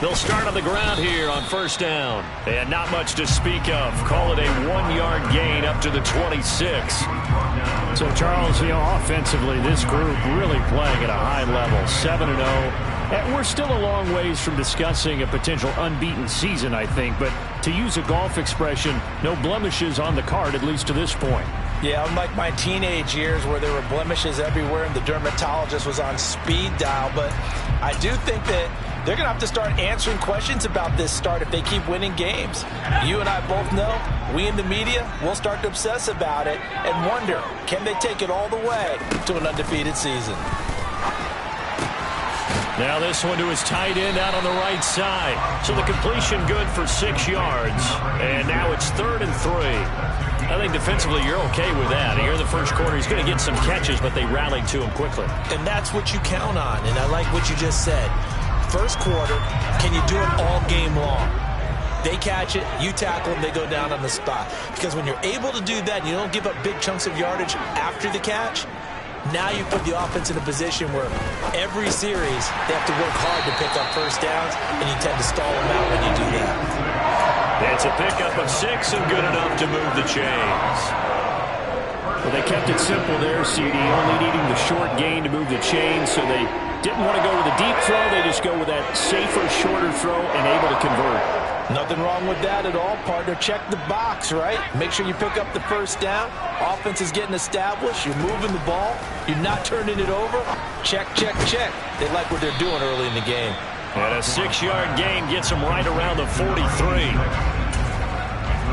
They'll start on the ground here on first down. And not much to speak of. Call it a 1-yard gain up to the 26. So, Charles, offensively, this group really playing at a high level, 7-0. And we're still a long ways from discussing a potential unbeaten season, I think. But to use a golf expression, no blemishes on the card, at least to this point. Yeah, unlike my teenage years where there were blemishes everywhere and the dermatologist was on speed dial. But I do think that they're going to have to start answering questions about this start if they keep winning games. You and I both know, we in the media, will start to obsess about it and wonder, can they take it all the way to an undefeated season? Now this one to his tight end out on the right side. So the completion good for 6 yards. And now it's 3rd and 3. I think defensively you're okay with that. Here in the first quarter, he's going to get some catches, but they rallied to him quickly. And that's what you count on, and I like what you just said. First quarter, can you do it all game long? They catch it, you tackle them, they go down on the spot. Because when you're able to do that and you don't give up big chunks of yardage after the catch, now you put the offense in a position where every series they have to work hard to pick up first downs, and you tend to stall them out when you do that. It's a pickup of 6 and good enough to move the chains. Well, they kept it simple there, CD, only needing the short gain to move the chains, so they didn't want to go with a deep throw. They just go with that safer, shorter throw and able to convert. Nothing wrong with that at all, partner. Check the box, right? Make sure you pick up the first down. Offense is getting established. You're moving the ball. You're not turning it over. Check, check, check. They like what they're doing early in the game. And a 6-yard gain gets him right around the 43.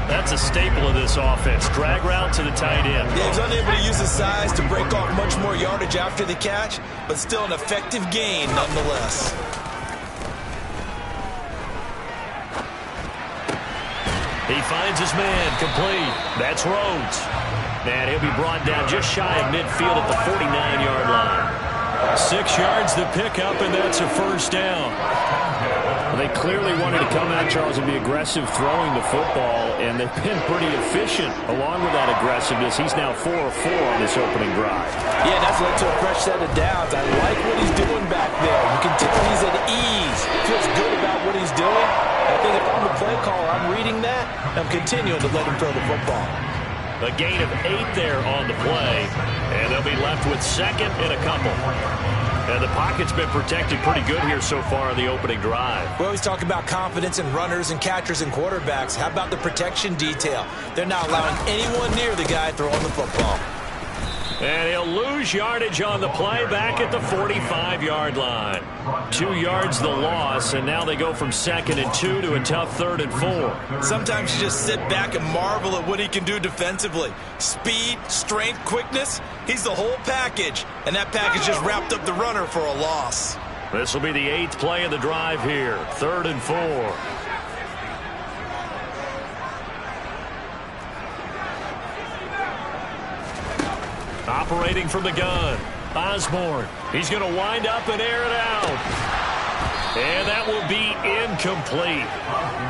That's a staple of this offense. Drag route to the tight end. Yeah, he's unable to use his size to break off much more yardage after the catch, but still an effective gain nonetheless. He finds his man complete. That's Rhodes. And he'll be brought down just shy of midfield at the 49-yard line. 6 yards the pickup, and that's a first down. Well, they clearly wanted to come out, Charles, and be aggressive throwing the football, and they've been pretty efficient along with that aggressiveness. He's now 4 of 4 on this opening drive. Yeah, that's led to a fresh set of downs. I like what he's doing back there. You can tell he's at ease. Feels good about what he's doing. I think if I'm the play caller, I'm reading that, and I'm continuing to let him throw the football. A gain of 8 there on the play, and they'll be left with 2nd and a couple. And the pocket's been protected pretty good here so far in the opening drive. We always talk about confidence in runners and catchers and quarterbacks. How about the protection detail? They're not allowing anyone near the guy throwing the football. And he'll lose yardage on the play back at the 45-yard line. 2 yards the loss, and now they go from 2nd and 2 to a tough 3rd and 4. Sometimes you just sit back and marvel at what he can do defensively. Speed, strength, quickness, he's the whole package. And that package just wrapped up the runner for a loss. This will be the 8th play of the drive here, 3rd and 4. Operating from the gun, Osborne. He's going to wind up and air it out. And that will be incomplete.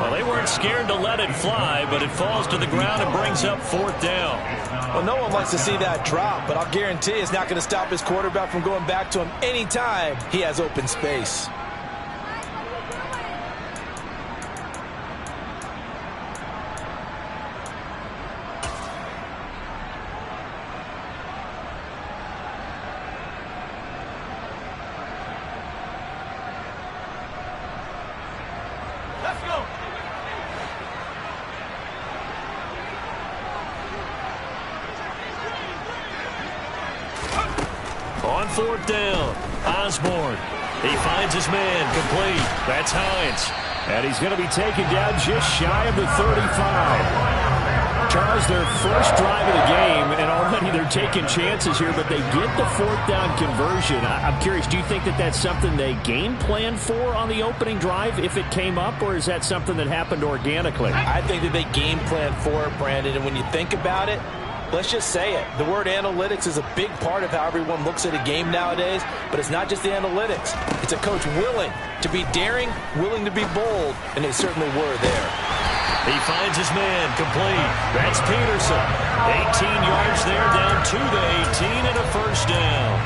Well, they weren't scared to let it fly, but it falls to the ground and brings up 4th down. Well, no one likes to see that drop, but I'll guarantee it's not going to stop his quarterback from going back to him anytime he has open space. On 4th down, Osborne. He finds his man complete. That's Hines. And he's going to be taken down just shy of the 35. Charles, their first drive of the game, and already they're taking chances here, but they get the 4th down conversion. I'm curious, do you think that that's something they game planned for on the opening drive if it came up, or is that something that happened organically? I think that they game planned for it, Brandon, and when you think about it, let's just say it. The word analytics is a big part of how everyone looks at a game nowadays, but it's not just the analytics. It's a coach willing to be daring, willing to be bold, and they certainly were there. He finds his man complete. That's Peterson. 18 yards there, down to the 18 and a first down.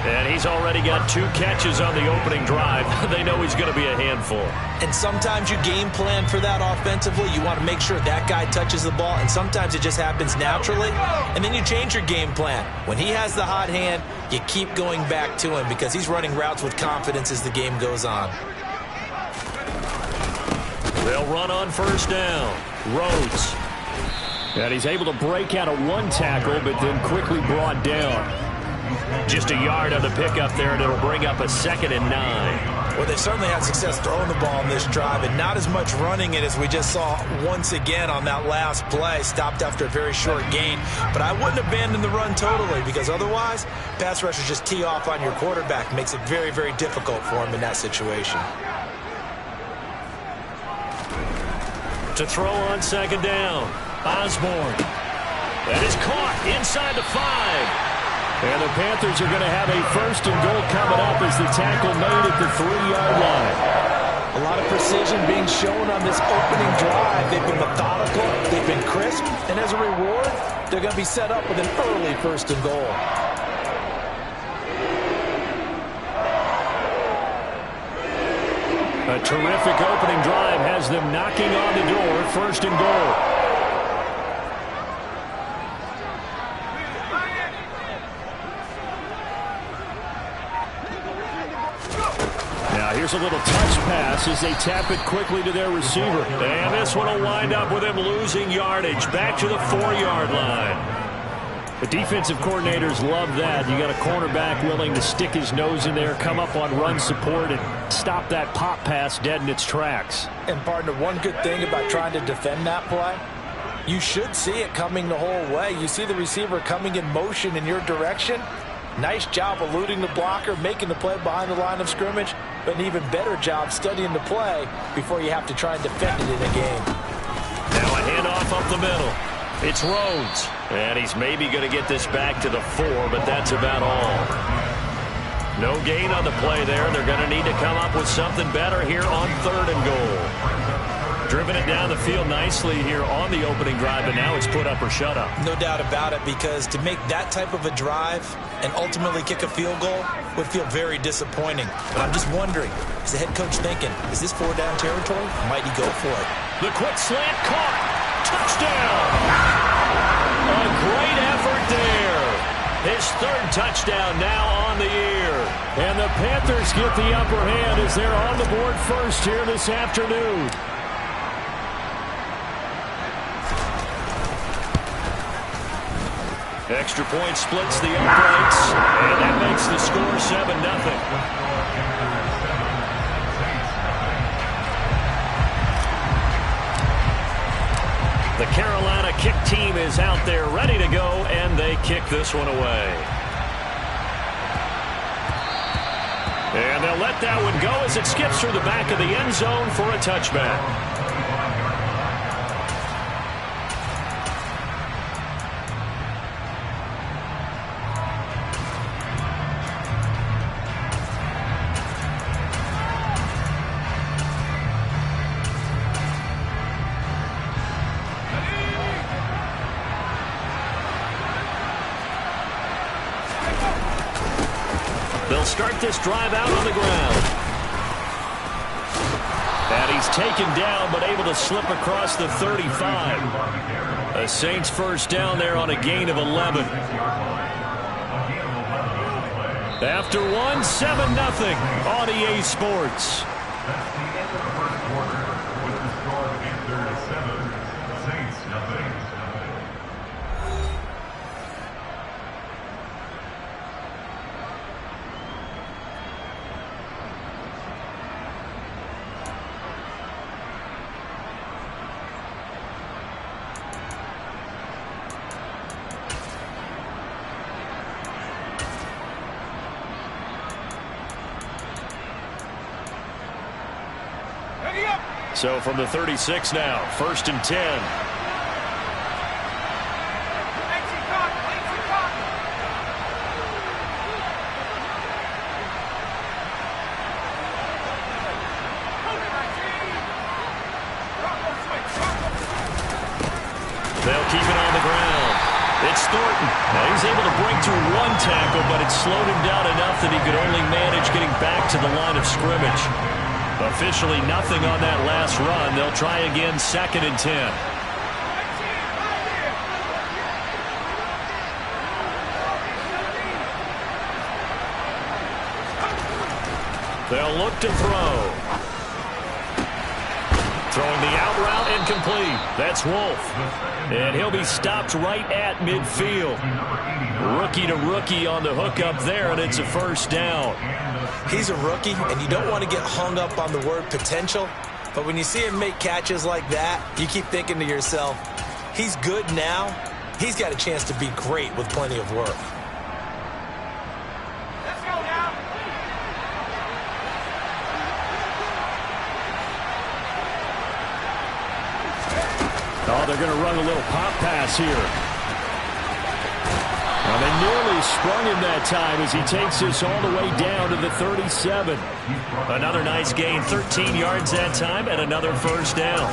And he's already got 2 catches on the opening drive. They know he's going to be a handful. And sometimes you game plan for that offensively. You want to make sure that guy touches the ball, and sometimes it just happens naturally, and then you change your game plan. When he has the hot hand, you keep going back to him because he's running routes with confidence as the game goes on. They'll run on first down. Rhodes. And he's able to break out of 1 tackle, but then quickly brought down. Just a yard on the pickup there, and it'll bring up a 2nd and 9. Well, they've certainly had success throwing the ball in this drive, and not as much running it as we just saw once again on that last play. Stopped after a very short gain. But I wouldn't abandon the run totally, because otherwise, pass rushers just tee off on your quarterback. Makes it very, very difficult for him in that situation. To throw on 2nd down. Osborne. That is caught inside the 5. And the Panthers are going to have a 1st and goal coming up as the tackle made at the 3-yard line. A lot of precision being shown on this opening drive. They've been methodical, they've been crisp, and as a reward, they're going to be set up with an early 1st and goal. A terrific opening drive has them knocking on the door, 1st and goal. Here's a little touch pass as they tap it quickly to their receiver. And this one will wind up with him losing yardage back to the 4-yard line. The defensive coordinators love that. You got a cornerback willing to stick his nose in there, come up on run support, and stop that pop pass dead in its tracks. And partner, one good thing about trying to defend that play, you should see it coming the whole way. You see the receiver coming in motion in your direction. Nice job eluding the blocker, making the play behind the line of scrimmage, but an even better job studying the play before you have to try and defend it in a game. Now a handoff up the middle. It's Rhodes. And he's maybe going to get this back to the 4, but that's about all. No gain on the play there. They're going to need to come up with something better here on 3rd and goal. Driven it down the field nicely here on the opening drive, but now it's put up or shut up. No doubt about it, because to make that type of a drive and ultimately kick a field goal would feel very disappointing. But I'm just wondering, is the head coach thinking, is this 4-down territory? Might he go for it? The quick slant caught. Touchdown! A great effort there. His 3rd touchdown now on the year. And the Panthers get the upper hand as they're on the board first here this afternoon. Extra point splits the uprights, and that makes the score 7-0. The Carolina kick team is out there ready to go, and they kick this one away. And they'll let that one go as it skips through the back of the end zone for a touchback. They'll start this drive out on the ground. And he's taken down, but able to slip across the 35. A Saints 1st down there on a gain of 11. After 1, 7-0 on EA Sports. So from the 36 now, 1st and 10. They'll keep it on the ground. It's Thornton. Now he's able to break through one tackle, but it slowed him down enough that he could only manage getting back to the line of scrimmage. Officially nothing on that last run. They'll try again, 2nd and 10. They'll look to throw. Throwing the out route incomplete. That's Wolf. And he'll be stopped right at midfield. Rookie to rookie on the hookup there, and it's a first down. He's a rookie, and you don't want to get hung up on the word potential. But when you see him make catches like that, you keep thinking to yourself, he's good now. He's got a chance to be great with plenty of work. Oh, they're going to run a little pop pass here. Well, they nearly sprung him that time as he takes this all the way down to the 37. Another nice gain, 13 yards that time, and another first down.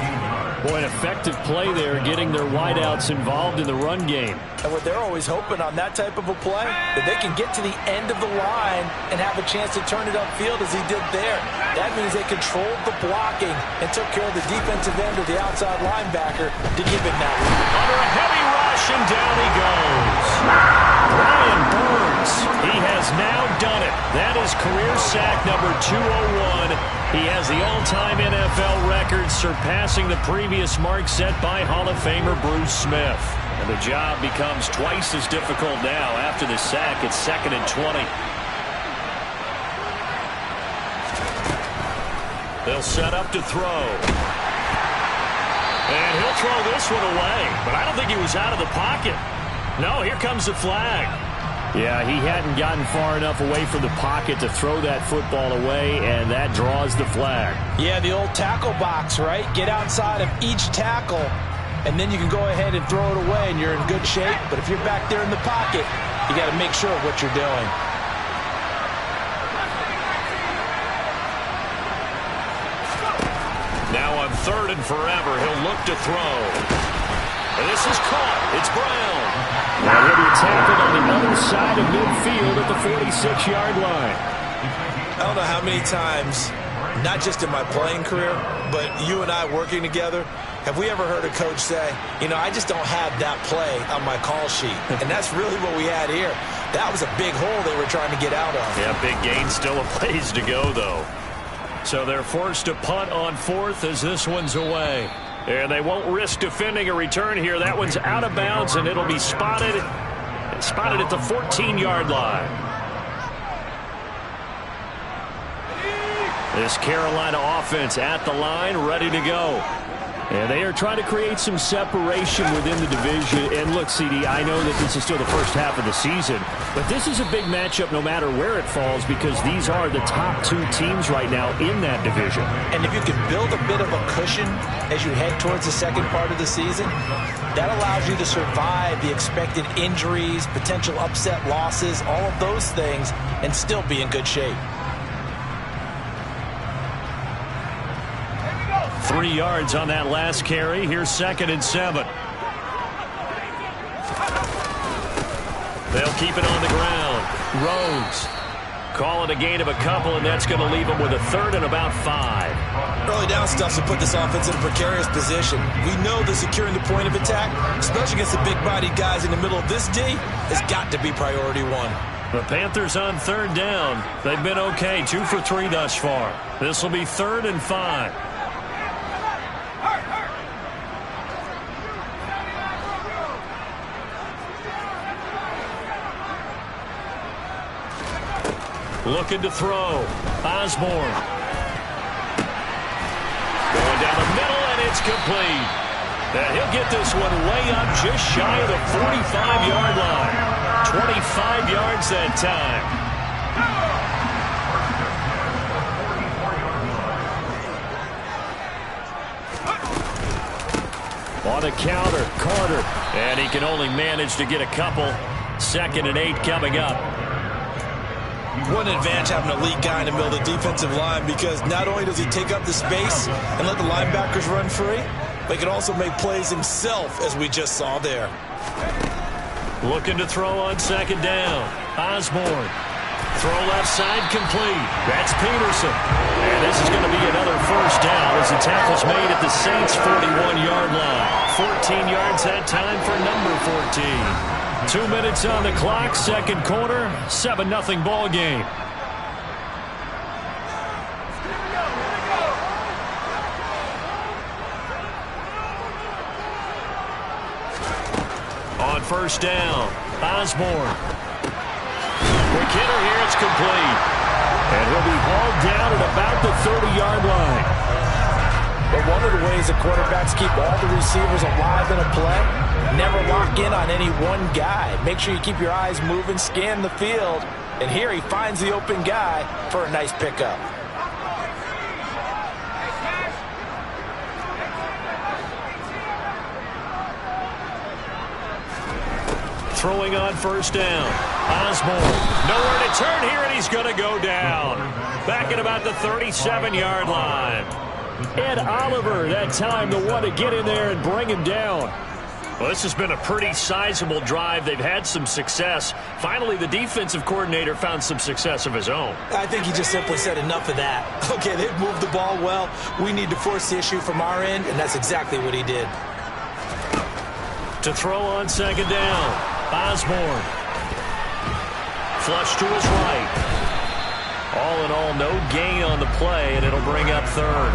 Boy, an effective play there, getting their wideouts involved in the run game. And what they're always hoping on that type of a play, that they can get to the end of the line and have a chance to turn it upfield as he did there. That means they controlled the blocking and took care of the defensive end or the outside linebacker to give him that one. Under a heavy rush, and down he goes. Brian Burns, he has now done it. That is career sack number 201. He has the all-time NFL record, surpassing the previous mark set by Hall of Famer Bruce Smith. And the job becomes twice as difficult now after the sack. It's 2nd and 20. They'll set up to throw. And he'll throw this one away. But I don't think he was out of the pocket. No, here comes the flag. Yeah, he hadn't gotten far enough away from the pocket to throw that football away, and that draws the flag. Yeah, the old tackle box, right? Get outside of each tackle, and then you can go ahead and throw it away, and you're in good shape. But if you're back there in the pocket, you got to make sure of what you're doing. Now on 3rd and forever, he'll look to throw. And this is caught. It's Brown. Now he'll be tackled on the other side of midfield at the 46-yard line. I don't know how many times, not just in my playing career, but you and I working together, have we ever heard a coach say, you know, I just don't have that play on my call sheet. And that's really what we had here. That was a big hole they were trying to get out of. Yeah, big gain, still a ways to go, though. So they're forced to punt on 4th as this one's away. And they won't risk defending a return here. That one's out of bounds, and it'll be spotted at the 14-yard line. This Carolina offense at the line, ready to go. And they are trying to create some separation within the division. And look, CD, I know that this is still the first half of the season, but this is a big matchup no matter where it falls, because these are the top 2 teams right now in that division. And if you can build a bit of a cushion as you head towards the second part of the season, that allows you to survive the expected injuries, potential upset losses, all of those things, and still be in good shape. 3 yards on that last carry. Here's 2nd and 7. They'll keep it on the ground. Rhodes. Call it a gain of a couple, and that's going to leave them with a 3rd and about 5. Early down stuff to put this offense in a precarious position. We know that securing the point of attack, especially against the big-bodied guys in the middle of this D, has got to be priority 1. The Panthers on 3rd down. They've been okay, 2 for 3 thus far. This will be 3rd and 5. Looking to throw. Osborne. Going down the middle, and it's complete. And he'll get this one way up just shy of the 45-yard line. 25 yards that time. On the counter, Carter. And he can only manage to get a couple. 2nd and 8 coming up. What an advantage having an elite guy in the middle of the defensive line, because not only does he take up the space and let the linebackers run free, but he can also make plays himself, as we just saw there. Looking to throw on second down. Osborne. Throw left side complete. That's Peterson. And this is going to be another first down as the tackle's made at the Saints' 41-yard line. 14 yards that time for number 14. 2 minutes on the clock, second quarter, 7-0 ball game. On first down, Osborne. Quick hitter here, it's complete. And he'll be hauled down at about the 30-yard line. But one of the ways the quarterbacks keep all the receivers alive in a play, never lock in on any one guy. Make sure you keep your eyes moving, scan the field. And here he finds the open guy for a nice pickup. Throwing on first down. Osborne. Nowhere to turn here, and he's going to go down. Back at about the 37-yard line. Ed Oliver, that time, the one to get in there and bring him down. Well, this has been a pretty sizable drive. They've had some success. Finally, the defensive coordinator found some success of his own. I think he just simply said enough of that. Okay, they've moved the ball well. We need to force the issue from our end, and that's exactly what he did. To throw on second down. Osborne. Flush to his right. All in all, no gain on the play, and it'll bring up third.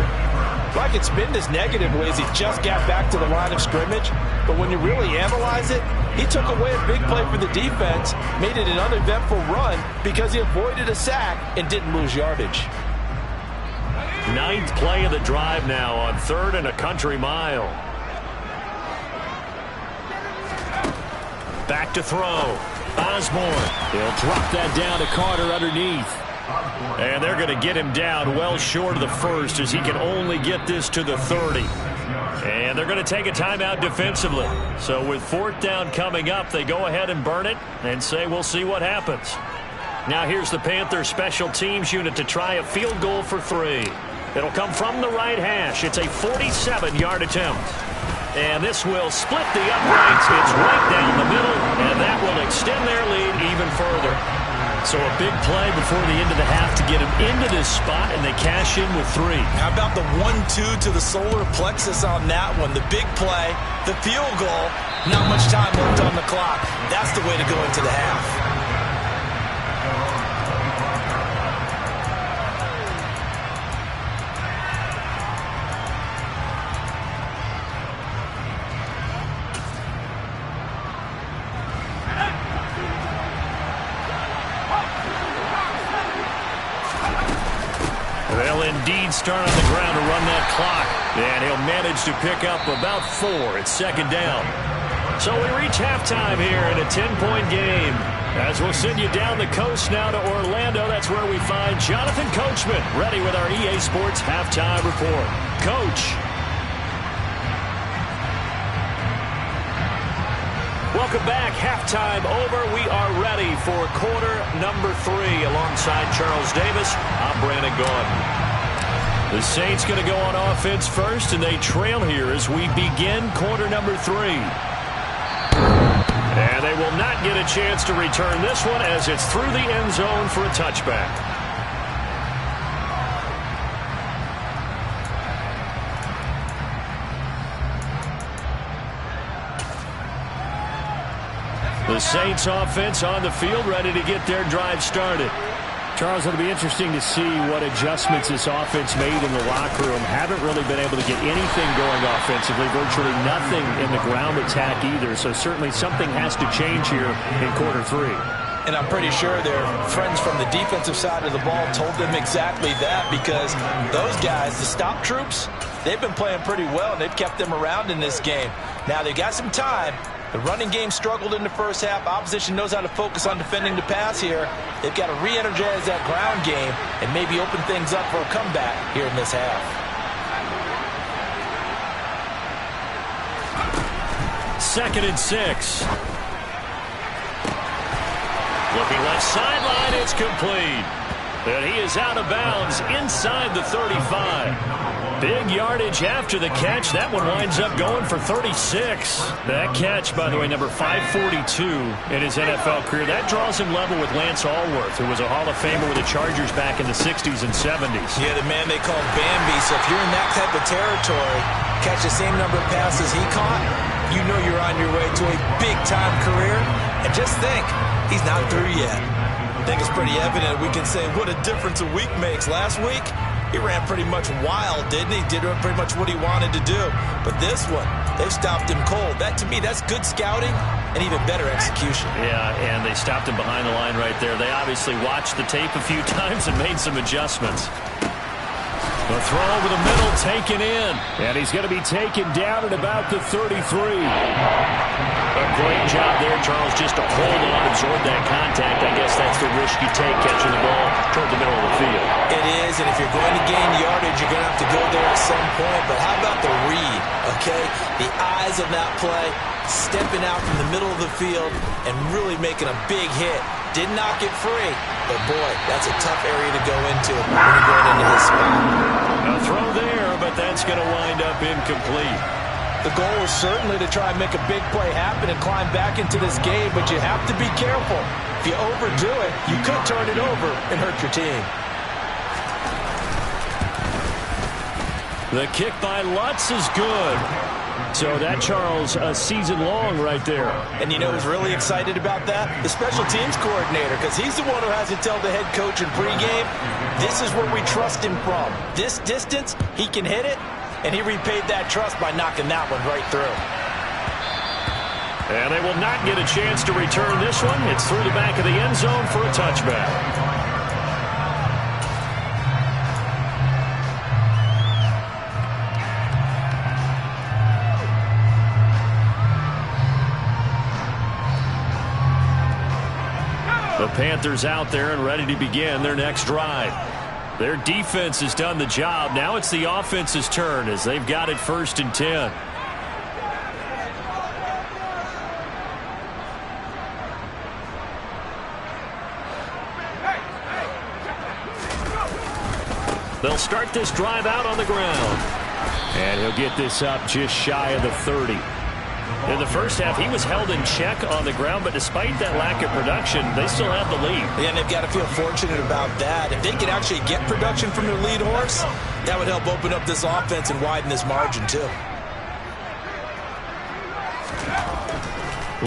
Like it's been this negative ways he just got back to the line of scrimmage, but when you really analyze it, he took away a big play for the defense, made it an uneventful run because he avoided a sack and didn't lose yardage. 9th play of the drive now on 3rd and a country mile. Back to throw. Osborne. He'll drop that down to Carter underneath. And they're going to get him down well short of the first as he can only get this to the 30. And they're going to take a timeout defensively. So with 4th down coming up, they go ahead and burn it and say we'll see what happens. Now here's the Panthers special teams unit to try a field goal for 3. It'll come from the right hash. It's a 47-yard attempt. And this will split the uprights. It's right down the middle, and that will extend their lead even further. So a big play before the end of the half to get them into this spot, and they cash in with 3. How about the 1-2 to the solar plexus on that one? The big play, the field goal, not much time left on the clock. That's the way to go into the half. They'll indeed start on the ground to run that clock. And he'll manage to pick up about 4 at 2nd down. So we reach halftime here in a 10-point game. As we'll send you down the coast now to Orlando, that's where we find Jonathan Coachman ready with our EA Sports Halftime Report. Coach. Welcome back. Halftime over. We are ready for quarter number 3 alongside Charles Davis. I'm Brandon Gaudin. The Saints going to go on offense first, and they trail here as we begin quarter number 3. And they will not get a chance to return this one as it's through the end zone for a touchback. The Saints offense on the field ready to get their drive started. Charles, it'll be interesting to see what adjustments this offense made in the locker room. Haven't really been able to get anything going offensively, virtually nothing in the ground attack either. So certainly something has to change here in quarter 3. And I'm pretty sure their friends from the defensive side of the ball told them exactly that, because those guys, the stop troops, they've been playing pretty well, and they've kept them around in this game. Now they've got some time. The running game struggled in the first half. Opposition knows how to focus on defending the pass here. They've got to re-energize that ground game and maybe open things up for a comeback here in this half. 2nd and 6. Looking left sideline, it's complete. And he is out of bounds inside the 35. Big yardage after the catch. That one winds up going for 36. That catch, by the way, number 542 in his NFL career. That draws him level with Lance Allworth, who was a Hall of Famer with the Chargers back in the 60s and 70s. Yeah, the man they call Bambi. So if you're in that type of territory, catch the same number of passes he caught, you know you're on your way to a big-time career. And just think, he's not through yet. I think it's pretty evident we can say what a difference a week makes. Last week, he ran pretty much wild, didn't he? Did pretty much what he wanted to do. But this one, they stopped him cold. That, to me, that's good scouting and even better execution. Yeah, and they stopped him behind the line right there. They obviously watched the tape a few times and made some adjustments. The throw over the middle, taken in. And he's going to be taken down at about the 33. A great job there, Charles, just to hold on, absorb that contact. I guess that's the risk you take catching the ball toward the middle of the field. It is, and if you're going to gain yardage, you're going to have to go there at some point. But how about the read, okay? The eyes of that play, stepping out from the middle of the field and really making a big hit. Did not get free, but boy, that's a tough area to go into when you're going into his spot. A throw there, but that's going to wind up incomplete. The goal is certainly to try and make a big play happen and climb back into this game, but you have to be careful. If you overdo it, you could turn it over and hurt your team. The kick by Lutz is good. So that, Charles, a season long right there. And you know who's really excited about that? The special teams coordinator, because he's the one who has to tell the head coach in pregame, this is where we trust him from. This distance, he can hit it, and he repaid that trust by knocking that one right through. And they will not get a chance to return this one. It's through the back of the end zone for a touchback. The Panthers out there and ready to begin their next drive. Their defense has done the job. Now it's the offense's turn as they've got it 1st and 10. They'll start this drive out on the ground. And he'll get this up just shy of the 30. In the first half, he was held in check on the ground, but despite that lack of production, they still have the lead. Yeah, and they've got to feel fortunate about that. If they could actually get production from their lead horse, that would help open up this offense and widen this margin, too.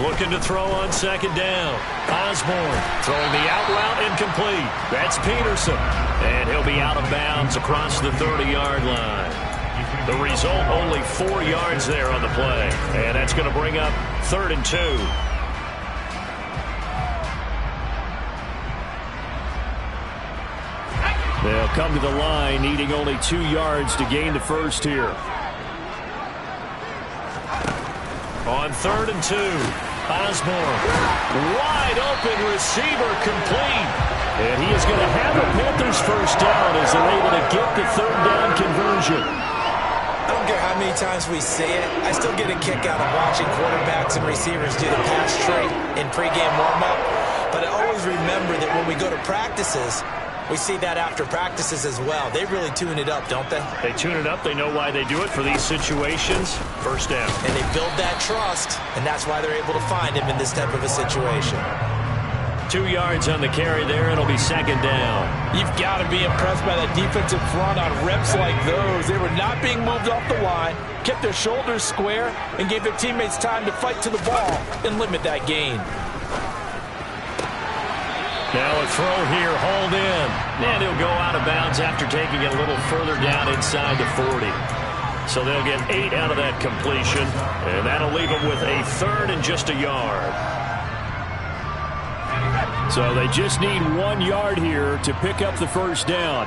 Looking to throw on 2nd down. Osborne throwing the out route incomplete. That's Peterson. And he'll be out of bounds across the 30-yard line. The result, only 4 yards there on the play. And that's going to bring up 3rd and 2. They'll come to the line, needing only 2 yards to gain the first here. On 3rd and 2, Osborne. Wide open receiver complete. And he is going to have the Panthers first down as they're able to get the 3rd down conversion. I don't care how many times we see it, I still get a kick out of watching quarterbacks and receivers do the pass tree in pregame warm-up. But I always remember that when we go to practices, we see that after practices as well. They really tune it up, don't they? They tune it up. They know why they do it for these situations. First down. And they build that trust, and that's why they're able to find him in this type of a situation. 2 yards on the carry there. It'll be 2nd down. You've got to be impressed by that defensive front on reps like those. They were not being moved off the line, kept their shoulders square, and gave their teammates time to fight to the ball and limit that gain. Now a throw here, hauled in. And he'll go out of bounds after taking it a little further down inside the 40. So they'll get 8 out of that completion, and that'll leave them with a 3rd and just a yard. So they just need 1 yard here to pick up the first down.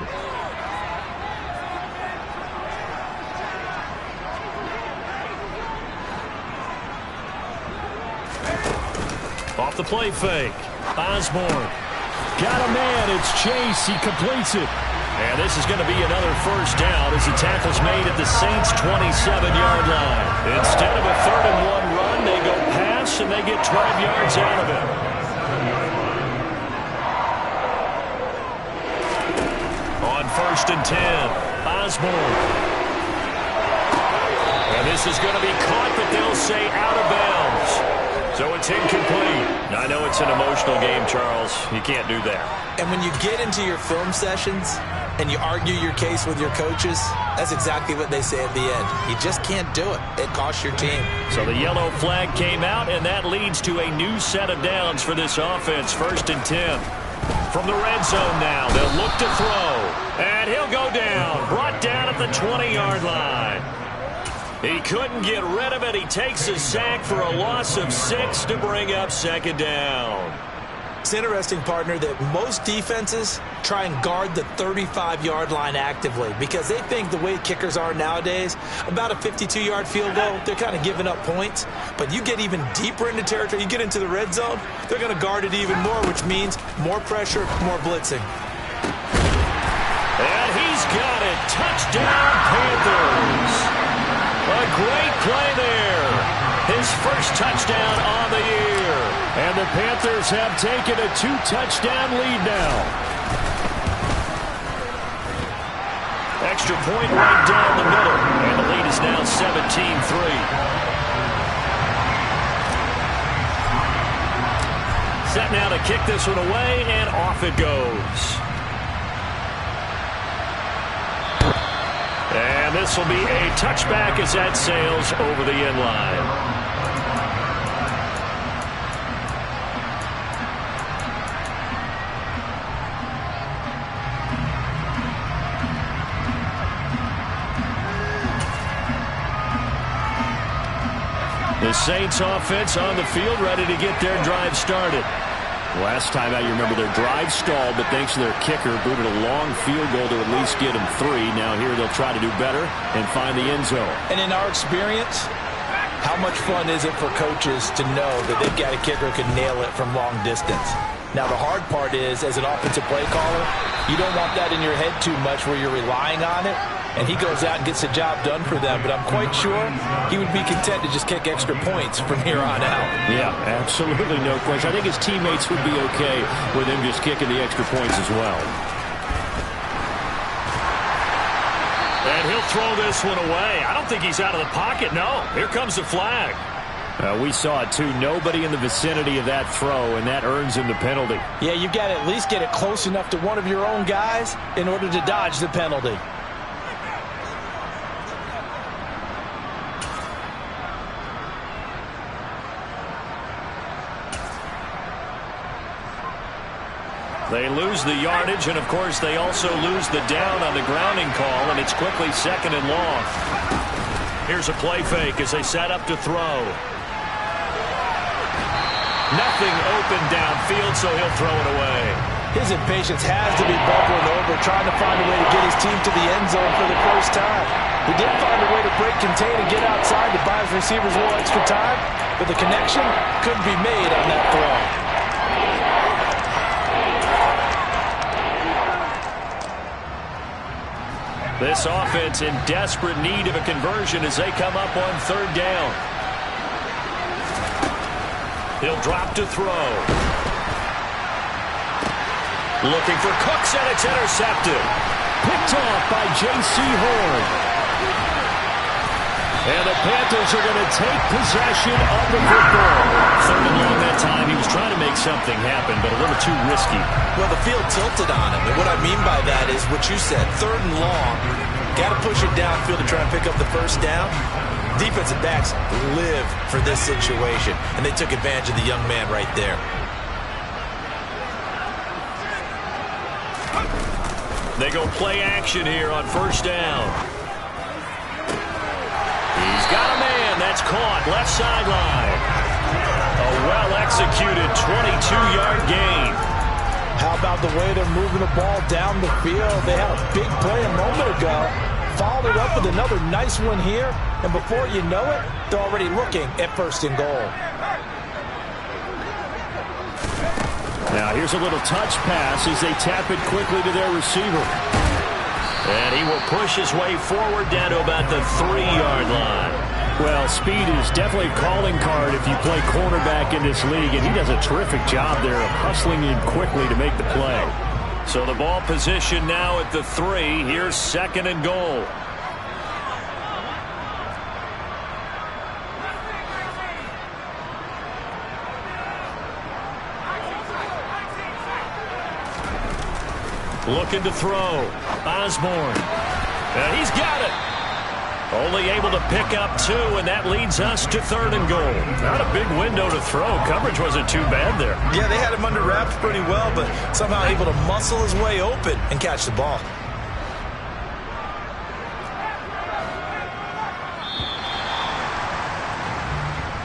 Off the play fake. Osborne. Got a man. It's Chase. He completes it. And this is going to be another first down as the tackle's made at the Saints' 27-yard line. Instead of a 3rd and 1 run, they go pass, and they get 12 yards out of it. On 1st and 10, Osborne This is going to be caught, but they'll say out of bounds. So it's incomplete. I know it's an emotional game, Charles. You can't do that. And when you get into your film sessions and you argue your case with your coaches, that's exactly what they say at the end. You just can't do it. It costs your team. So the yellow flag came out, and that leads to a new set of downs for this offense. 1st and 10. From the red zone now, they'll look to throw. And he'll go down. Brought down at the 20-yard line. He couldn't get rid of it. He takes a sack for a loss of 6 to bring up 2nd down. It's interesting, partner, that most defenses try and guard the 35-yard line actively because they think the way kickers are nowadays, about a 52-yard field goal, they're kind of giving up points. But you get even deeper into territory, you get into the red zone, they're going to guard it even more, which means more pressure, more blitzing. And he's got it. Touchdown, Panthers. A great play there. His first touchdown on the year. And the Panthers have taken a 2-touchdown lead now. Extra point right down the middle. And the lead is now 17-3. Set now to kick this one away, and off it goes. And this will be a touchback as that sails over the end line. The Saints offense on the field, ready to get their drive started. Last time out, you remember their drive stalled, but thanks to their kicker, booted a long field goal to at least get them 3. Now here they'll try to do better and find the end zone. And in our experience, how much fun is it for coaches to know that they've got a kicker who can nail it from long distance? Now the hard part is, as an offensive play caller, you don't want that in your head too much where you're relying on it. And he goes out and gets the job done for them. But I'm quite sure he would be content to just kick extra points from here on out. Yeah, absolutely no question. I think his teammates would be okay with him just kicking the extra points as well. And he'll throw this one away. I don't think he's out of the pocket. No, here comes the flag. We saw it too. Nobody in the vicinity of that throw, and that earns him the penalty. Yeah, you've got to at least get it close enough to one of your own guys in order to dodge the penalty. They lose the yardage, and of course they also lose the down on the grounding call, and it's quickly 2nd and long. Here's a play fake as they set up to throw. Nothing open downfield, so he'll throw it away. His impatience has to be bubbling over, trying to find a way to get his team to the end zone for the first time. He did find a way to break contain and get outside to buy his receivers a little extra time, but the connection couldn't be made on that throw. This offense in desperate need of a conversion as they come up on 3rd down. He'll drop to throw. Looking for Cooks, and it's intercepted. Picked off by J.C. Horn. And the Panthers are going to take possession of the football. 3rd and long that time. He was trying to make something happen, but a little too risky. Well, the field tilted on him. And what I mean by that is what you said. 3rd and long. Got to push it downfield to try and pick up the first down. Defensive backs live for this situation. And they took advantage of the young man right there. They go play action here on 1st down. He's got a man. That's caught. Left sideline. A well-executed 22-yard gain. How about the way they're moving the ball down the field? They had a big play a moment ago. Followed it up with another nice one here. And before you know it, they're already looking at 1st and goal. Now here's a little touch pass as they tap it quickly to their receiver. And he will push his way forward down to about the 3-yard line. Well, speed is definitely a calling card if you play cornerback in this league, and he does a terrific job there of hustling in quickly to make the play. So the ball position now at the 3. Here's 2nd and goal. Looking to throw. Osborne. And he's got it. Only able to pick up 2, and that leads us to 3rd and goal. Not a big window to throw. Coverage wasn't too bad there. Yeah, they had him under wraps pretty well, but somehow able to muscle his way open and catch the ball.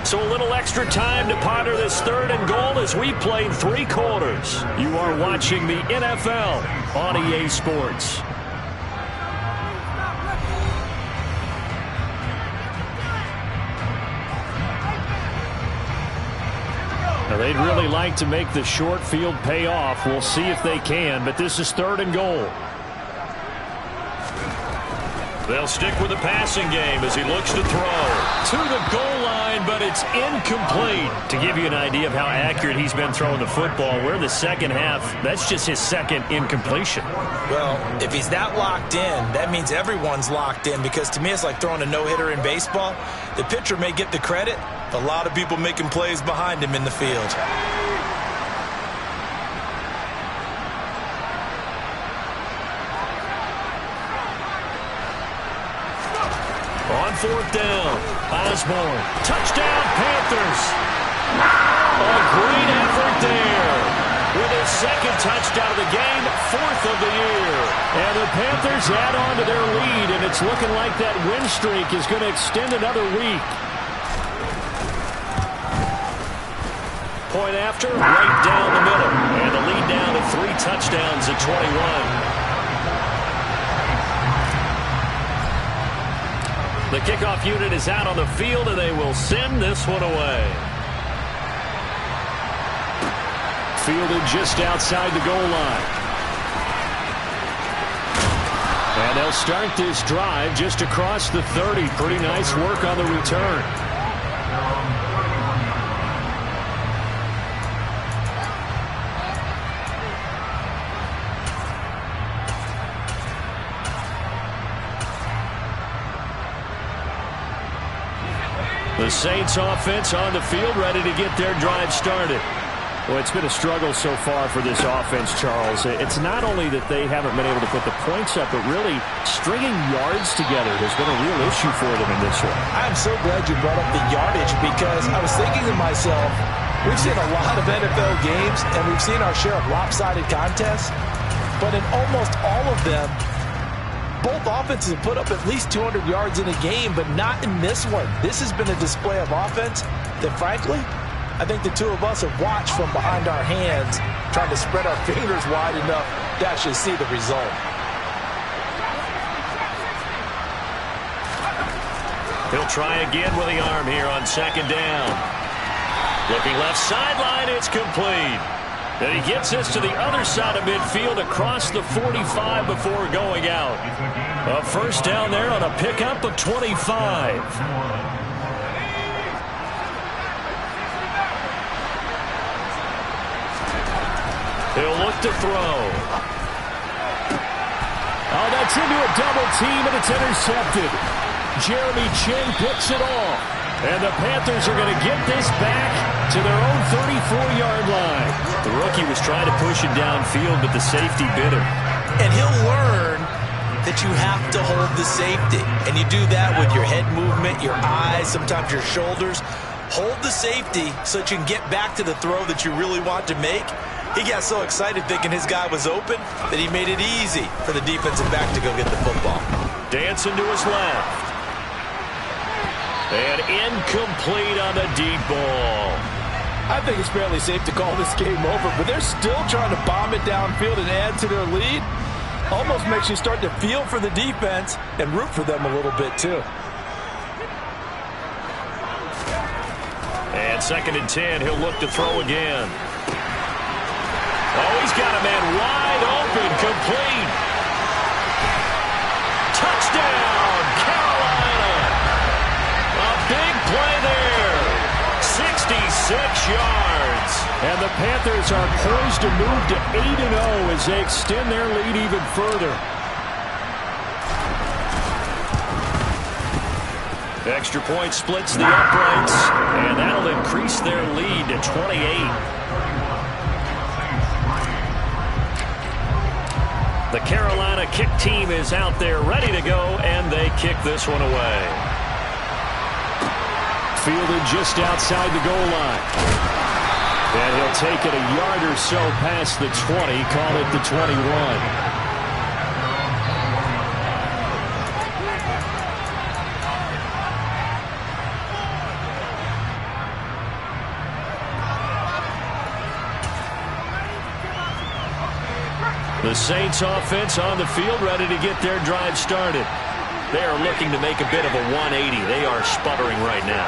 So a little extra time to ponder this 3rd and goal as we played 3 quarters. You are watching the NFL on EA Sports. Now they'd really like to make the short field pay off. We'll see if they can, but this is 3rd and goal. They'll stick with the passing game as he looks to throw. To the goal line, but it's incomplete. To give you an idea of how accurate he's been throwing the football, we're in the second half. That's just his 2nd incompletion. Well, if he's that locked in, that means everyone's locked in, because to me it's like throwing a no-hitter in baseball. The pitcher may get the credit, but a lot of people making plays behind him in the field. On 4th down, Osborne. Touchdown, Panthers. A great effort there. With his 2nd touchdown of the game, 4th of the year. And the Panthers add on to their lead, and it's looking like that win streak is going to extend another week. Point after, right down the middle. And the lead down to 3 touchdowns at 21. The kickoff unit is out on the field, and they will send this one away. Fielded just outside the goal line. And they'll start this drive just across the 30. Pretty nice work on the return. The Saints offense on the field, ready to get their drive started. Well, it's been a struggle so far for this offense, Charles. It's not only that they haven't been able to put the points up, but really stringing yards together has been a real issue for them in this one. I'm so glad you brought up the yardage, because I was thinking to myself, we've seen a lot of NFL games, and we've seen our share of lopsided contests, but in almost all of them, both offenses have put up at least 200 yards in a game, but not in this one. This has been a display of offense that, frankly, I think the two of us have watched from behind our hands, trying to spread our fingers wide enough to actually see the result. He'll try again with the arm here on 2nd down. Looking left sideline, it's complete. And he gets us to the other side of midfield across the 45 before going out. A 1st down there on a pickup of 25. He'll look to throw. Oh, that's into a double team, and it's intercepted. Jeremy Chinn picks it off. And the Panthers are going to get this back to their own 34-yard line. The rookie was trying to push it downfield, but the safety bit him. And he'll learn that you have to hold the safety. And you do that with your head movement, your eyes, sometimes your shoulders. Hold the safety so that you can get back to the throw that you really want to make. He got so excited thinking his guy was open that he made it easy for the defensive back to go get the football. Dancing to his left. And incomplete on the deep ball. I think it's fairly safe to call this game over, but they're still trying to bomb it downfield and add to their lead. Almost makes you start to feel for the defense and root for them a little bit too. And 2nd and 10, he'll look to throw again. Oh, he's got a man wide open, complete. Touchdown, Carolina. A big play there. 66 yards. And the Panthers are poised to move to 8-0 as they extend their lead even further. Extra point splits the uprights, and that'll increase their lead to 28. The Carolina kick team is out there ready to go, and they kick this one away. Fielded just outside the goal line. And he'll take it a yard or so past the 20, call it the 21. The Saints offense on the field ready to get their drive started. They are looking to make a bit of a 180. They are sputtering right now.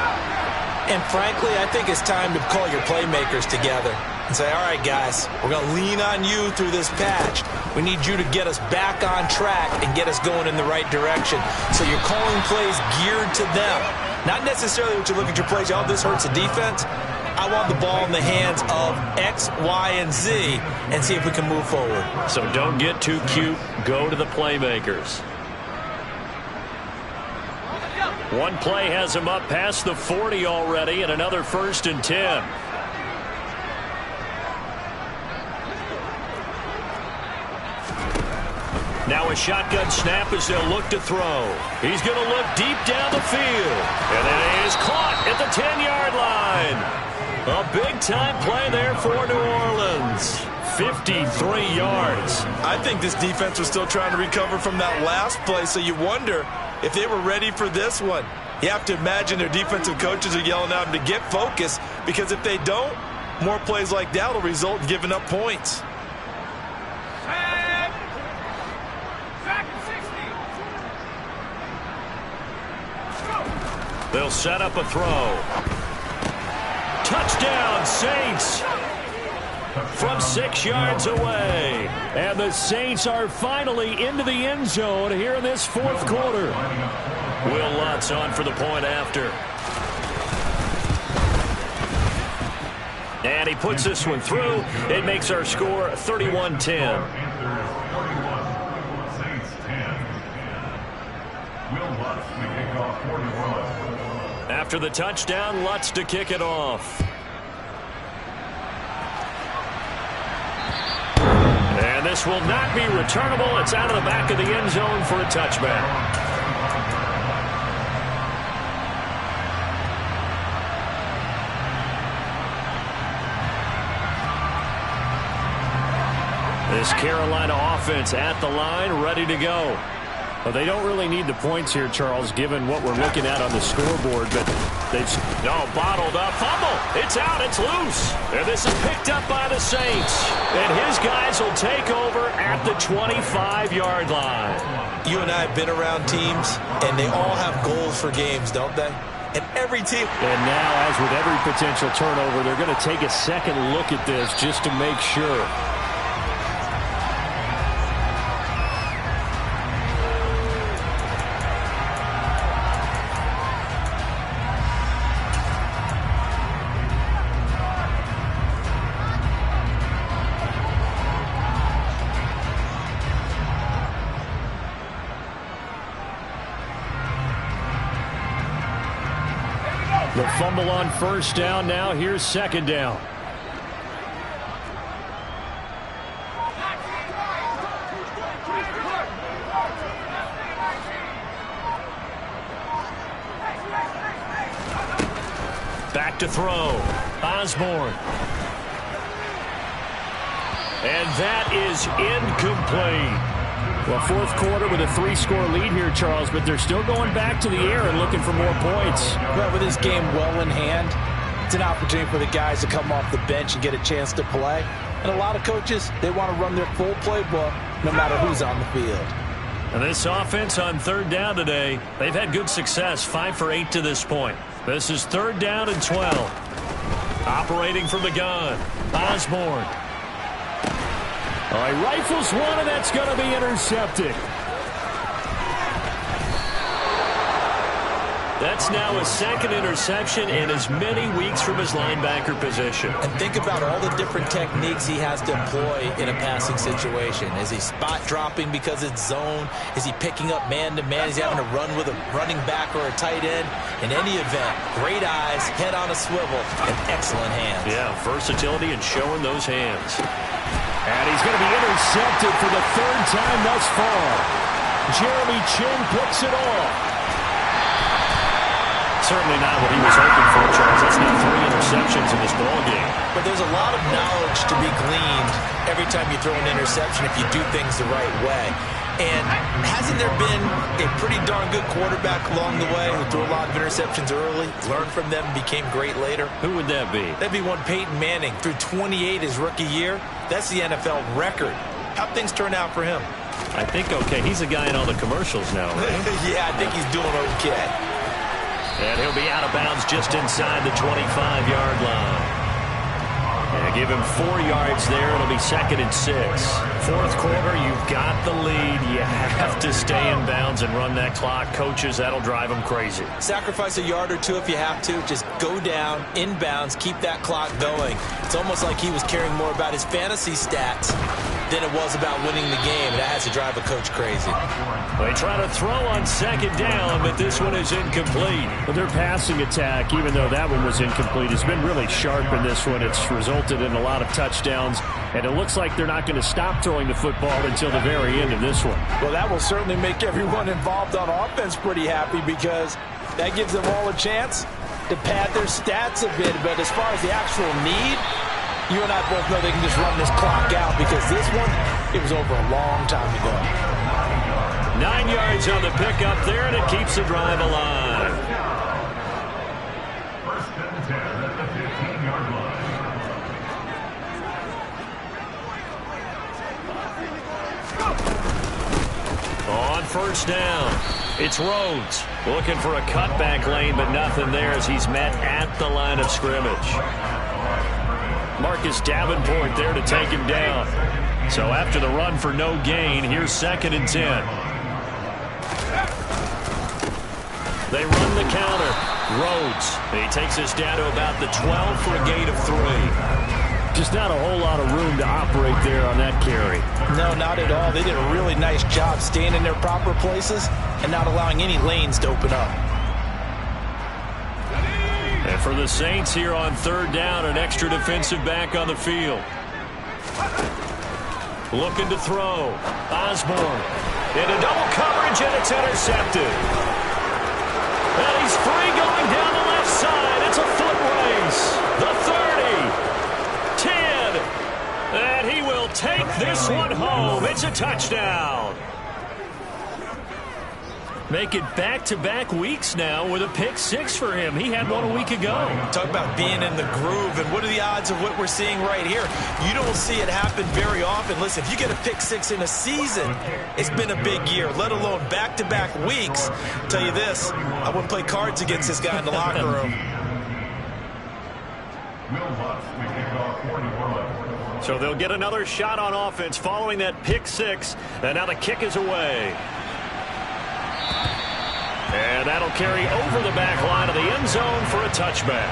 And frankly, I think it's time to call your playmakers together and say, all right, guys, we're going to lean on you through this patch. We need you to get us back on track and get us going in the right direction. So you're calling plays geared to them. Not necessarily what you look at your plays, oh, this hurts the defense. I want the ball in the hands of X, Y, and Z and see if we can move forward. So don't get too cute. Go to the playmakers. One play has him up past the 40 already, and another 1st and 10. Now a shotgun snap as they'll look to throw. He's going to look deep down the field. And it is caught at the 10-yard line. A big-time play there for New Orleans. 53 yards. I think this defense was still trying to recover from that last play, so you wonder if they were ready for this one. You have to imagine their defensive coaches are yelling at them to get focused, because if they don't, more plays like that will result in giving up points. They'll set up a throw. Touchdown, Saints! From 6 yards away. And the Saints are finally into the end zone here in this 4th quarter. Will Lutz on for the point after. And he puts this one through. It makes our score 31-10. After the touchdown, Lutz to kick it off. And this will not be returnable. It's out of the back of the end zone for a touchback. This Carolina offense at the line, ready to go. Well, they don't really need the points here, Charles, given what we're looking at on the scoreboard, but they've... No, bottled up. Fumble. It's out. It's loose. And this is picked up by the Saints. And his guys will take over at the 25-yard line. You and I have been around teams, and they all have goals for games, don't they? And every team... And now, as with every potential turnover, they're going to take a second look at this just to make sure. The fumble on 1st down. Now here's 2nd down. Back to throw. Osborne. And that is incomplete. Well, 4th quarter with a 3-score lead here, Charles, but they're still going back to the air and looking for more points. Well, with this game well in hand, it's an opportunity for the guys to come off the bench and get a chance to play. And a lot of coaches, they want to run their full playbook no matter who's on the field. And this offense on 3rd down today, they've had good success, 5 for 8 to this point. This is 3rd down and 12. Operating from the gun, Osborne. All right, rifles one, and that's going to be intercepted. That's now a 2nd interception in as many weeks from his linebacker position. And think about all the different techniques he has to employ in a passing situation. Is he spot dropping because it's zone? Is he picking up man-to-man? Is he having to run with a running back or a tight end? In any event, great eyes, head on a swivel, and excellent hands. Yeah, versatility and showing those hands. And he's going to be intercepted for the third time thus far. Jeremy Chin picks it off. Certainly not what he was hoping for, Charles. That's now 3 interceptions in this ballgame. But there's a lot of knowledge to be gleaned every time you throw an interception if you do things the right way. And hasn't there been a pretty darn good quarterback along the way who threw a lot of interceptions early, learned from them, became great later? Who would that be? That'd be one Peyton Manning. Threw 28 his rookie year. That's the NFL record. How'd things turn out for him? I think okay. He's a guy in all the commercials now, right? Yeah, I think he's doing okay. And he'll be out of bounds just inside the 25-yard line. And give him 4 yards there. It'll be 2nd and 6. Fourth quarter, you've got the lead. You have to stay in bounds and run that clock. Coaches, that'll drive them crazy. Sacrifice a yard or two if you have to. Just go down, in bounds, keep that clock going. It's almost like he was caring more about his fantasy stats than it was about winning the game. That has to drive a coach crazy. They try to throw on 2nd down, but this one is incomplete. But their passing attack, even though that one was incomplete, has been really sharp in this one. It's resulted in a lot of touchdowns, and it looks like they're not going to stop throwing the football until the very end of this one. Well, that will certainly make everyone involved on offense pretty happy because that gives them all a chance to pad their stats a bit. But as far as the actual need, you and I both know they can just run this clock out because this one, it was over a long time ago. 9 yards on the pickup there, and it keeps the drive alive. First and 10 at the 15-yard line. On first down, it's Rhodes looking for a cutback lane, but nothing there as he's met at the line of scrimmage. Marcus Davenport there to take him down. So after the run for no gain, here's 2nd and 10. They run the counter. Rhodes, he takes us down to about the 12 for a gain of 3. Just not a whole lot of room to operate there on that carry. No, not at all. They did a really nice job staying in their proper places and not allowing any lanes to open up. And for the Saints here on 3rd down, an extra defensive back on the field. Looking to throw. Osborne into double coverage, and it's intercepted. And he's free going down the left side. It's a foot race. The 30. 10. And he will take this one home. It's a touchdown. Make it back-to-back weeks now with a pick 6 for him. He had one a week ago. Talk about being in the groove, and what are the odds of what we're seeing right here? You don't see it happen very often. Listen, if you get a pick 6 in a season, it's been a big year, let alone back-to-back weeks. I'll tell you this, I wouldn't play cards against this guy in the locker room. So they'll get another shot on offense following that pick 6, and now the kick is away. And that'll carry over the back line of the end zone for a touchback.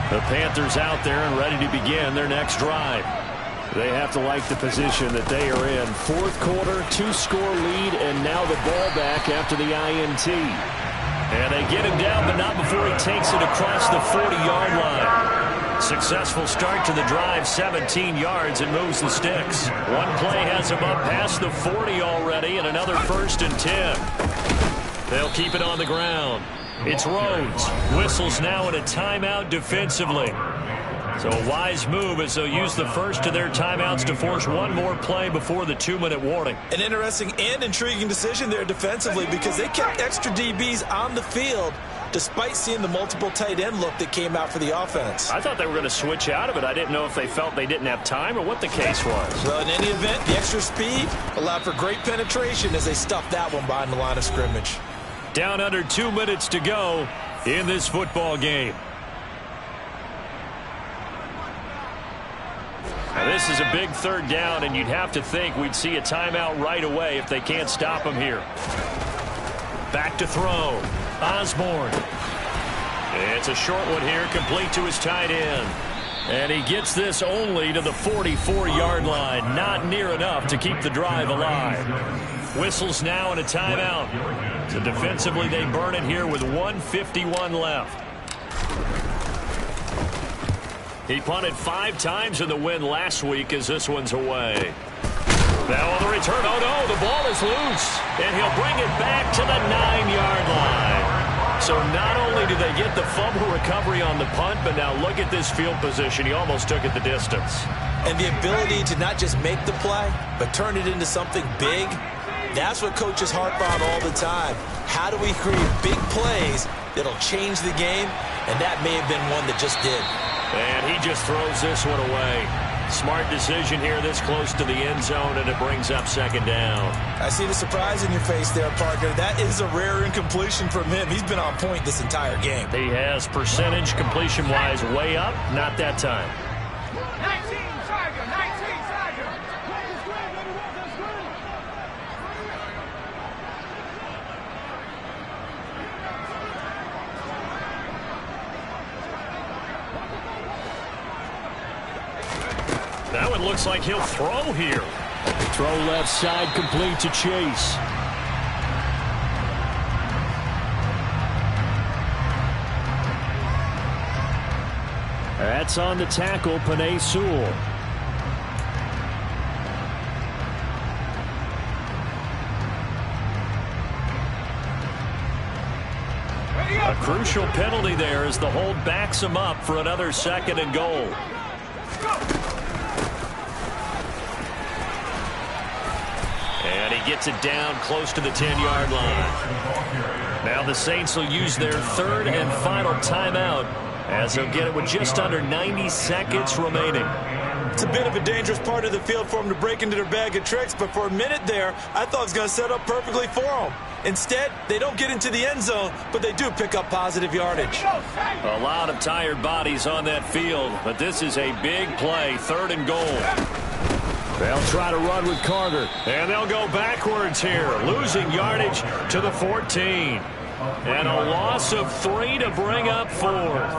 The Panthers out there and ready to begin their next drive. They have to like the position that they are in. Fourth quarter, 2-score lead, and now the ball back after the INT. And they get him down, but not before he takes it across the 40-yard line. Successful start to the drive, 17 yards, and moves the sticks. One play has him up past the 40 already, and another 1st and 10. They'll keep it on the ground. It's Rhodes. Whistles now in a timeout defensively. So a wise move as they'll use the first of their timeouts to force one more play before the 2-minute warning. An interesting and intriguing decision there defensively because they kept extra DBs on the field despite seeing the multiple tight end look that came out for the offense. I thought they were going to switch out of it. I didn't know if they felt they didn't have time or what the case was. Well, in any event, the extra speed allowed for great penetration as they stuffed that one behind the line of scrimmage. Down under 2 minutes to go in this football game. Now this is a big 3rd down, and you'd have to think we'd see a timeout right away if they can't stop him here. Back to throw. Osborne. It's a short one here, complete to his tight end. And he gets this only to the 44-yard line. Not near enough to keep the drive alive. Whistles now and a timeout. So defensively, they burn it here with 1:51 left. He punted 5 times in the win last week as this one's away. Now on the return, oh no, the ball is loose. And he'll bring it back to the 9-yard line. So not only do they get the fumble recovery on the punt, but now look at this field position. He almost took it the distance. And the ability to not just make the play, but turn it into something big, that's what coaches harp on all the time. How do we create big plays that'll change the game? And that may have been one that just did. And he just throws this one away. Smart decision here this close to the end zone, and it brings up second down. I see the surprise in your face there, partner. That is a rare incompletion from him. He's been on point this entire game. He has percentage completion-wise way up, not that time. 19, Tiger, 19, Tiger. That one looks like he'll throw here. Throw left side, complete to Chase. That's on the tackle, Penei Sewell. A crucial penalty there as the hold backs him up for another 2nd and goal. And he gets it down close to the 10-yard line. Now the Saints will use their 3rd and final timeout as they'll get it with just under 90 seconds remaining. It's a bit of a dangerous part of the field for them to break into their bag of tricks, but for a minute there, I thought it was going to set up perfectly for them. Instead, they don't get into the end zone, but they do pick up positive yardage. A lot of tired bodies on that field, but this is a big play, 3rd and goal. They'll try to run with Carter. And they'll go backwards here, losing yardage to the 14. And a loss of 3 to bring up 4th.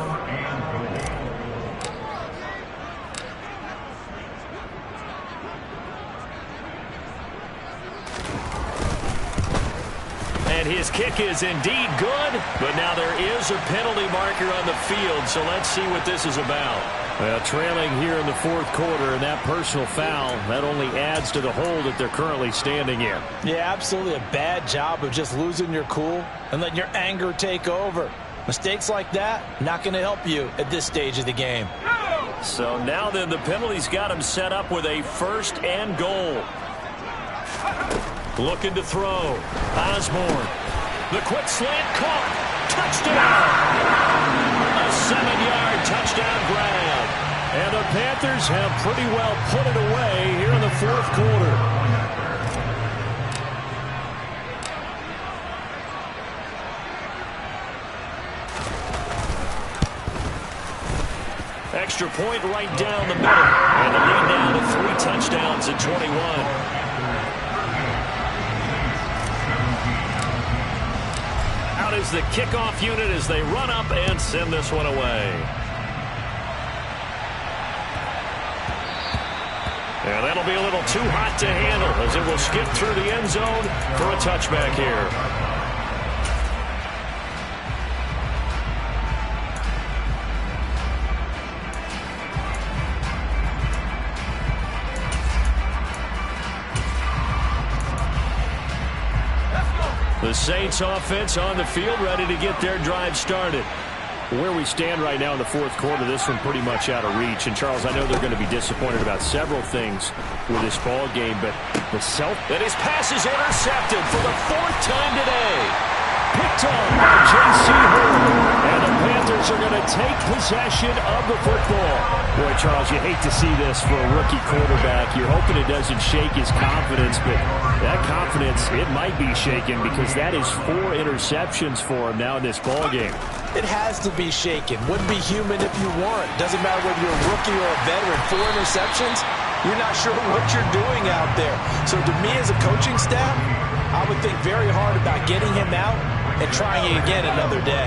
And his kick is indeed good, but now there is a penalty marker on the field, so let's see what this is about. Well, trailing here in the 4th quarter, and that personal foul, that only adds to the hole that they're currently standing in. Yeah, absolutely a bad job of just losing your cool and letting your anger take over. Mistakes like that, not going to help you at this stage of the game. So now then, the penalty's got him set up with a 1st and goal. Looking to throw. Osborne. The quick slant caught. Touchdown! A 7-yard touchdown grab. And the Panthers have pretty well put it away here in the 4th quarter. Extra point right down the middle. And the lead now to 3 touchdowns at 21. Out is the kickoff unit as they run up and send this one away. And that'll be a little too hot to handle as it will skip through the end zone for a touchback here. The Saints offense on the field, ready to get their drive started. Where we stand right now in the 4th quarter, this one pretty much out of reach. And, Charles, I know they're going to be disappointed about several things with this ball game, but the And his pass is intercepted for the 4th time today. Picked on by J.C. Horn. And the Panthers are going to take possession of the football. Boy, Charles, you hate to see this for a rookie quarterback. You're hoping it doesn't shake his confidence, but that confidence, it might be shaken because that is 4 interceptions for him now in this ball game. It has to be shaken. Wouldn't be human if you weren't. Doesn't matter whether you're a rookie or a veteran. 4 interceptions, you're not sure what you're doing out there. So to me as a coaching staff, I would think very hard about getting him out and trying it again another day.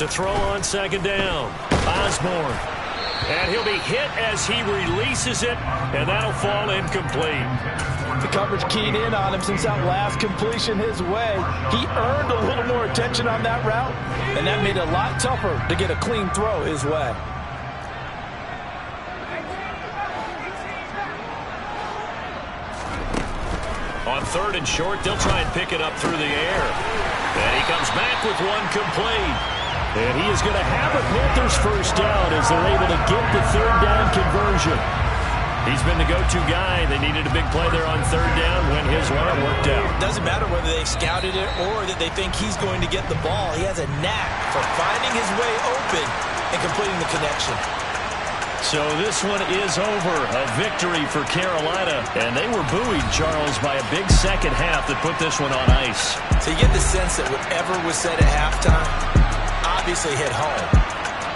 to throw on second down. Osborne. And he'll be hit as he releases it, and that'll fall incomplete. The coverage keyed in on him since that last completion his way. He earned a little more attention on that route, and that made it a lot tougher to get a clean throw his way. On third and short, they'll try and pick it up through the air. And he comes back with one complete. And he is going to have a Panthers first down as they're able to get the third down conversion. He's been the go-to guy. They needed a big play there on third down when his line worked out. Doesn't matter whether they scouted it or that they think he's going to get the ball. He has a knack for finding his way open and completing the connection. So this one is over. A victory for Carolina. And they were buoyed, Charles, by a big second half that put this one on ice. So you get the sense that whatever was said at halftime obviously hit home.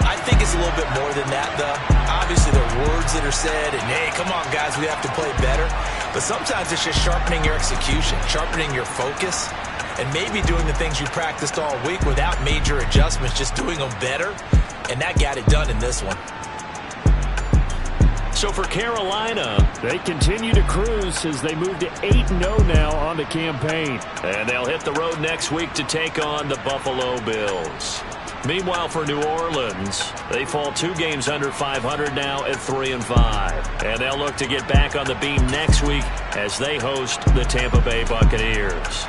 I think it's a little bit more than that, though. Obviously, there are words that are said, and, hey, come on, guys, we have to play better. But sometimes it's just sharpening your execution, sharpening your focus, and maybe doing the things you practiced all week without major adjustments, just doing them better. And that got it done in this one. So for Carolina, they continue to cruise as they move to 8-0 now on the campaign. And they'll hit the road next week to take on the Buffalo Bills. Meanwhile, for New Orleans, they fall 2 games under 500 now at 3-5. And they'll look to get back on the beam next week as they host the Tampa Bay Buccaneers.